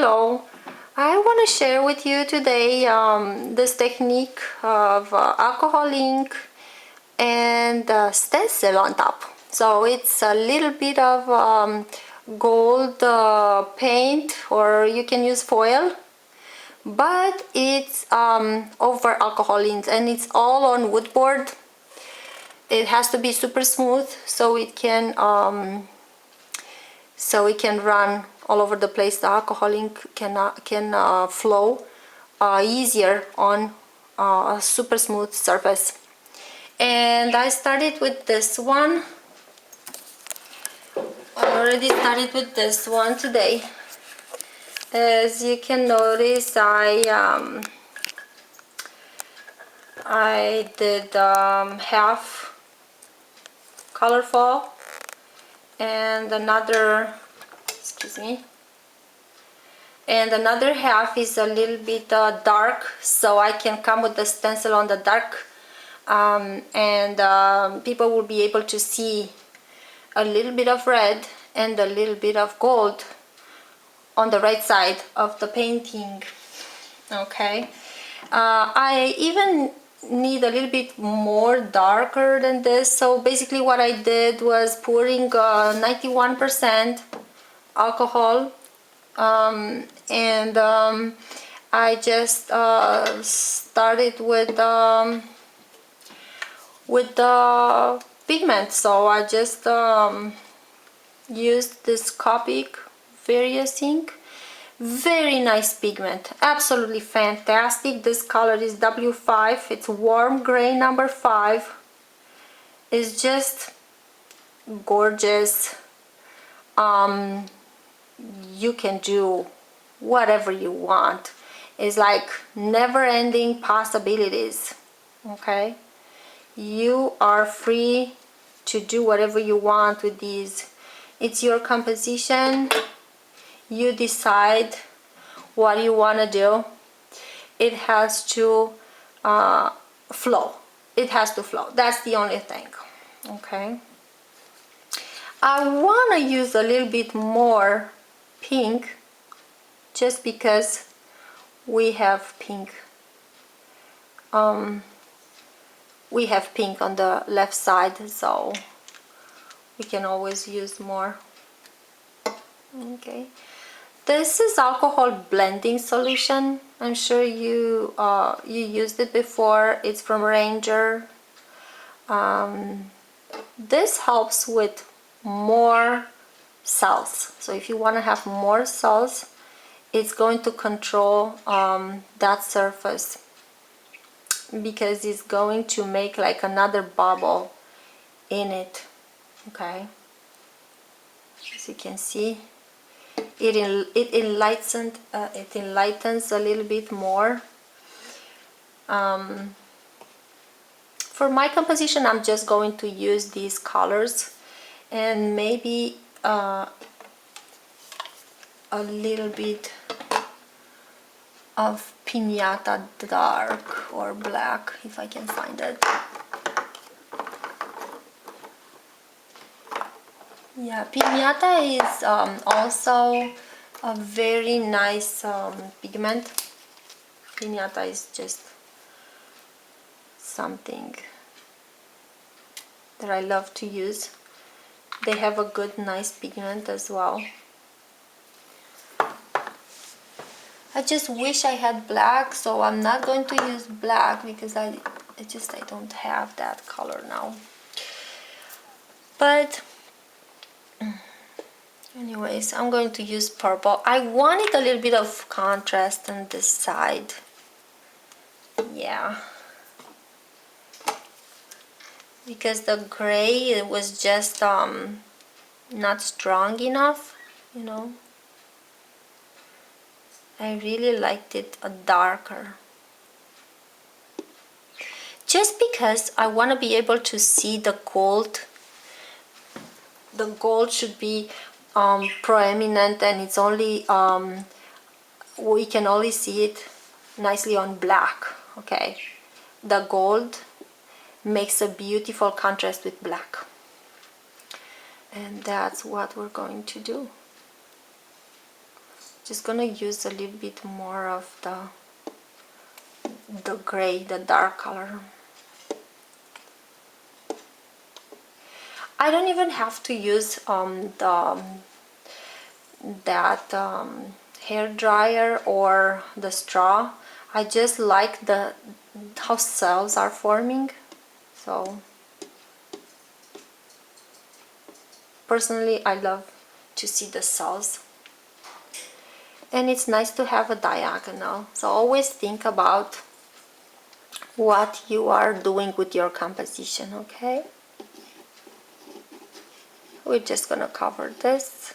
Hello, I want to share with you today this technique of alcohol ink and stencil on top. So it's a little bit of gold paint, or you can use foil, but it's over alcohol ink and it's all on wood board. It has to be super smooth so it can run all over the place. The alcohol ink can flow easier on a super smooth surface. And I started with this one. I already started with this one today. As you can notice, I did half colorful and another, and another half is a little bit dark, so I can come with the stencil on the dark, and people will be able to see a little bit of red and a little bit of gold on the right side of the painting. Okay, I even need a little bit more darker than this, so basically what I did was pouring 91% alcohol, and I just started with the pigment. So I just used this Copic various ink. Very nice pigment, absolutely fantastic. This color is W5. It's warm gray number 5. It's just gorgeous. You can do whatever you want. It's like never-ending possibilities. Okay, you are free to do whatever you want with these. It's your composition. You decide what you want to do. It has to flow. It has to flow. That's the only thing. Okay, I want to use a little bit more pink just because we have pink. We have pink on the left side, so we can always use more. Okay, this is alcohol blending solution. I'm sure you used it before. It's from Ranger. This helps with more cells. So if you want to have more cells, it's going to control that surface, because it's going to make like another bubble in it. Okay, as you can see, it enlightens a little bit more. For my composition, I'm just going to use these colors and maybe a little bit of Piñata dark or black, if I can find it. Yeah, Piñata is also a very nice pigment. Piñata is just something that I love to use. They have a good, nice pigment as well. I just wish I had black, so I'm not going to use black because I don't have that color now. But anyways, I'm going to use purple. I wanted a little bit of contrast on this side. Yeah, because the gray, it was just not strong enough, you know. I really liked it darker, just because I want to be able to see the gold. The gold should be proeminent, and it's only we can only see it nicely on black. Okay, the gold makes a beautiful contrast with black, and that's what we're going to do. Just gonna use a little bit more of the gray, the dark color. I don't even have to use that hair dryer or the straw. I just like how cells are forming. So personally, I love to see the cells. And it's nice to have a diagonal. So always think about what you are doing with your composition, okay? We're just gonna cover this.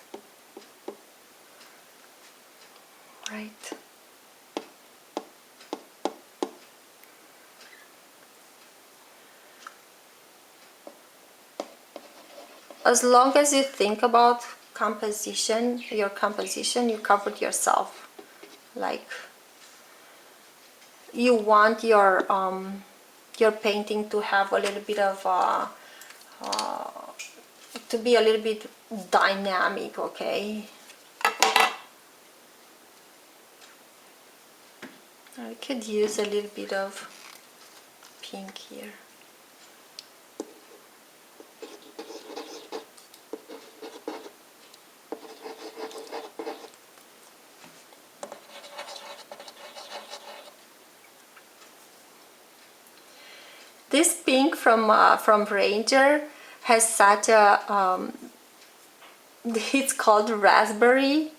Right. As long as you think about composition, your composition, you covered yourself. Like you want your painting to have a little bit of to be a little bit dynamic, okay? I could use a little bit of pink here. This pink from Ranger has such a it's called raspberry.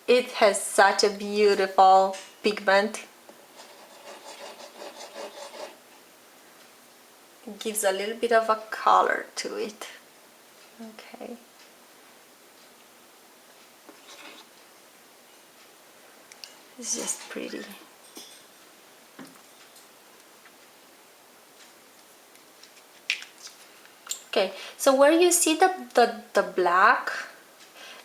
It has such a beautiful pigment. It gives a little bit of a color to it. Okay. It's just pretty. Okay, so where you see the black,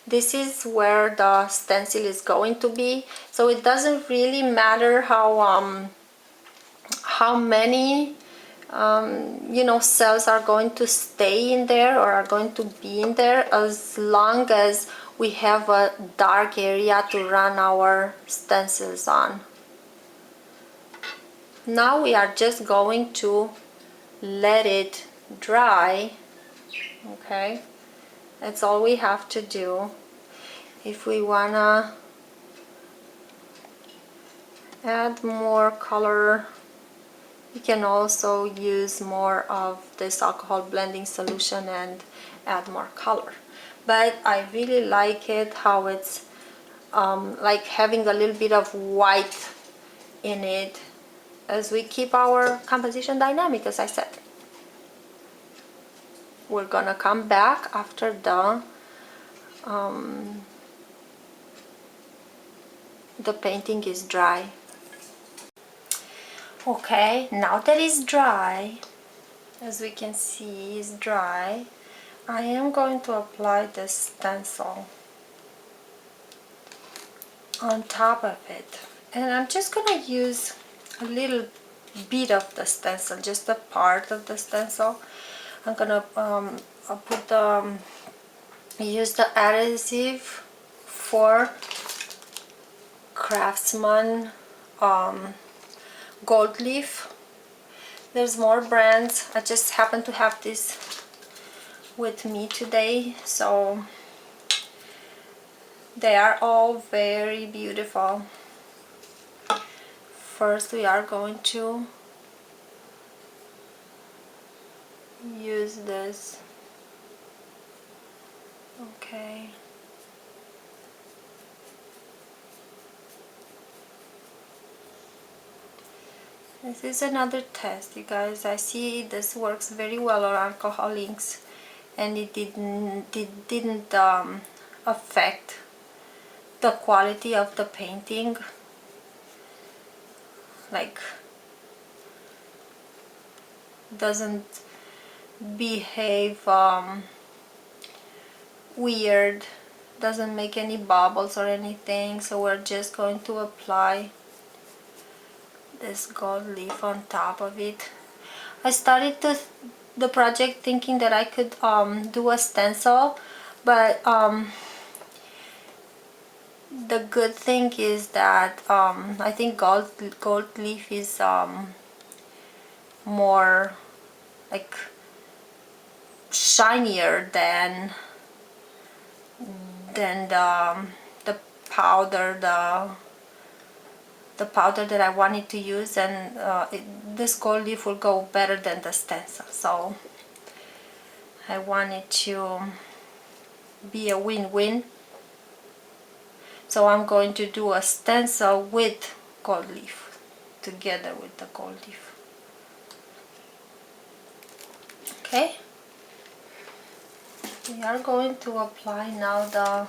this is where the stencil is going to be. So it doesn't really matter how many you know, cells are going to stay in there or are going to be in there, as long as we have a dark area to run our stencils on. Now we are just going to let it dry. Okay, that's all we have to do. If we wanna add more color, you can also use more of this alcohol blending solution and add more color. But I really like it how it's like having a little bit of white in it, as we keep our composition dynamic, as I said. We're gonna come back after the painting is dry. Okay, now that it's dry, as we can see, it's dry, I am going to apply this stencil on top of it, and I'm just gonna use a little bit of the stencil, just a part of the stencil. I'm gonna I'll put use the adhesive for Craftsman gold leaf. There's more brands. I just happen to have this with me today, so they are all very beautiful. First we are going to use this. Okay. This is another test, you guys. I see this works very well on alcohol inks, and it didn't affect the quality of the painting. Like, doesn't behave weird, doesn't make any bubbles or anything. So we're just going to apply this gold leaf on top of it. I started the project thinking that I could do a stencil, but the good thing is that I think gold leaf is more like shinier than the powder, the powder that I wanted to use, and this gold leaf will go better than the stencil, so I want it to be a win-win. So I'm going to do a stencil with gold leaf, together with the gold leaf. Okay, we are going to apply now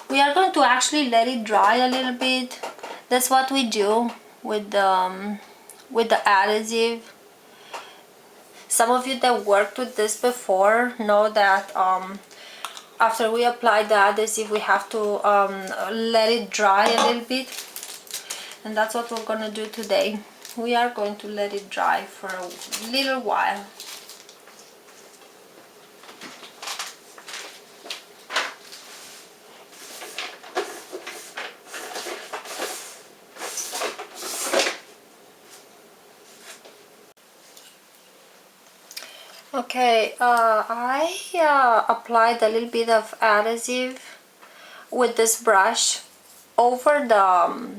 we are going to actually let it dry a little bit. That's what we do with the adhesive. Some of you that worked with this before know that after we apply the adhesive, we have to let it dry a little bit, and that's what we're going to do today. We are going to let it dry for a little while. Okay, I applied a little bit of adhesive with this brush over the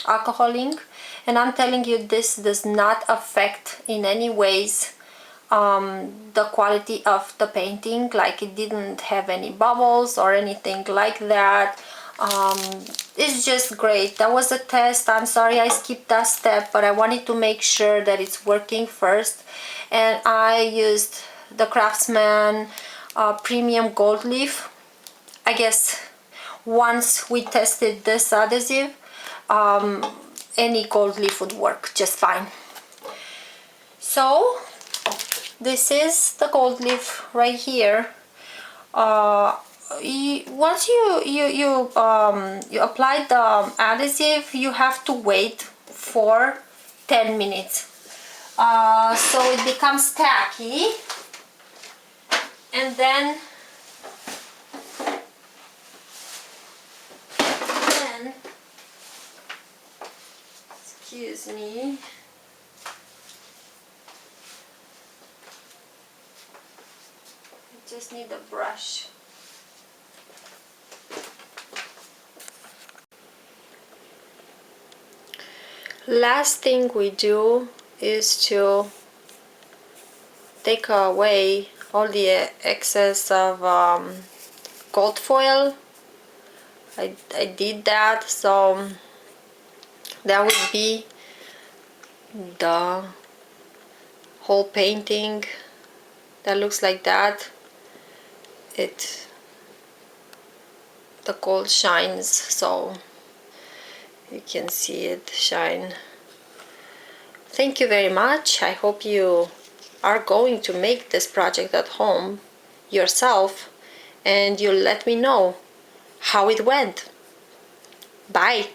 alcohol ink, and I'm telling you, this does not affect in any ways the quality of the painting. Like, it didn't have any bubbles or anything like that. It's just great. That was a test. I'm sorry I skipped that step, but I wanted to make sure that it's working first, and I used the Craftsman premium gold leaf. I guess once we tested this adhesive, any gold leaf would work just fine. So this is the gold leaf right here. Once you apply the adhesive, you have to wait for 10 minutes. So it becomes tacky, and then excuse me, I just need a brush. Last thing we do is to take away all the excess of gold foil. I did that, so that would be the whole painting. That looks like that. The gold shines, so you can see it shine. Thank you very much. I hope you are going to make this project at home yourself, and you'll let me know how it went. Bye.